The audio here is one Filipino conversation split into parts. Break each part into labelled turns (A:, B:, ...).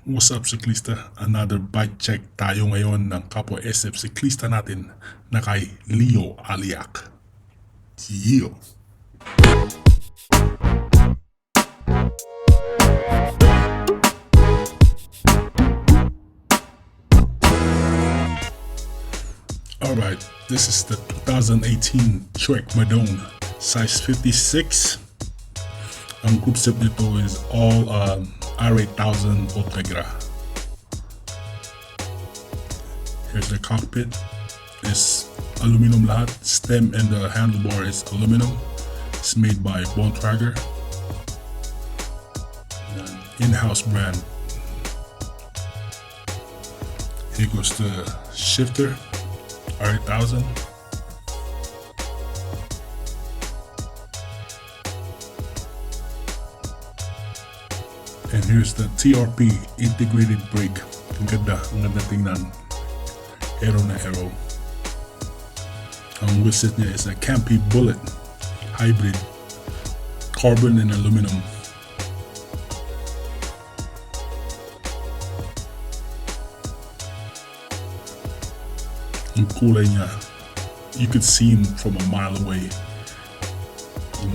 A: What's up, siklista? Another bike check tayo ngayon ng kapwa SF siklista natin na kay Leo Aliac. Yeah! Alright, this is the 2018 Trek Madone, size 56. Ang group set nito is all R8000 Ultegra. Here's the cockpit. It's aluminum lahat. Stem and the handlebar is aluminum. It's made by Bontrager. In-house brand. Here goes the shifter, R8000. And here's the TRP integrated brake. Ang ganda tingnan. Aero na aero. Ang wheelset niya is a CAMPY bullet hybrid, carbon and aluminum. Ang kulay niya, you could see him from a mile away.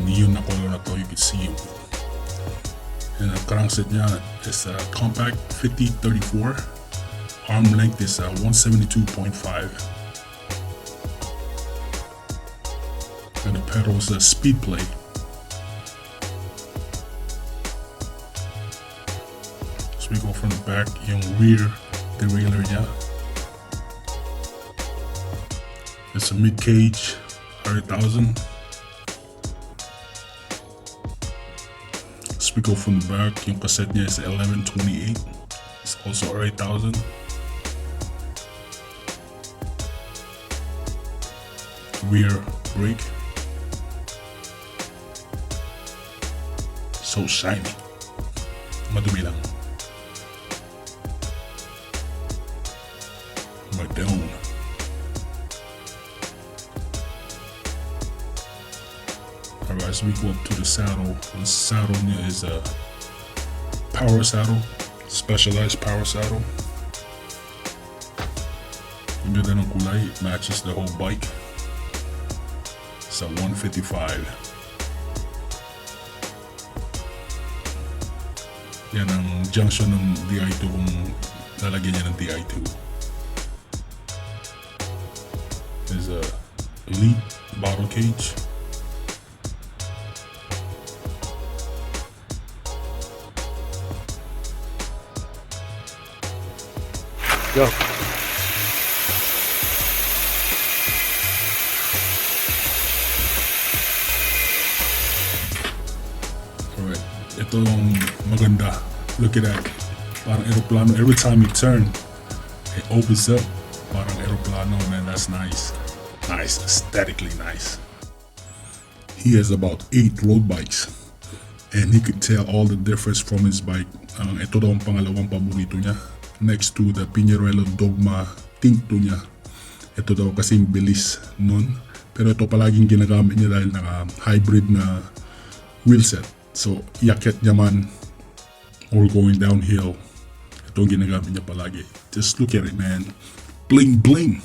A: Yun na color na to, you could see him. And the crankset niya is a compact 50-34. Arm length is 172.5. And the pedal is a SPEEDPLAY. So we go from the back, yung rear derailleur niya. It's a mid-cage R8000. We go from the back, yung cassette niya is 1128. It's also R8000. Rear brake. So shiny. Madumi lang. Madone. Alright, so we go up to the saddle. The saddle is a power saddle, specialized power saddle. Yung ganda ng kulay, it matches the whole bike. It's a 155. Yan ang junction ng DI2 kung lalagyan niya ng DI2. There's a elite bottle cage.
B: Go.
A: Alright, ito yung maganda. Look at that. Parang aeroplano. Every time you turn, it opens up. Parang aeroplano, man. That's nice. Nice, aesthetically nice. He has about 8 road bikes. And he could tell all the difference from his bike. Ito daw ang pangalawang paborito niya. Next to the Pinarello Dogma Think 2 niya. Ito daw kasing bilis nun. Pero ito palaging ginagamit niya dahil naka-hybrid na wheelset. So, yakit niya man or going downhill. Ito ang ginagamit niya palagi. Just look at it, man. Bling bling!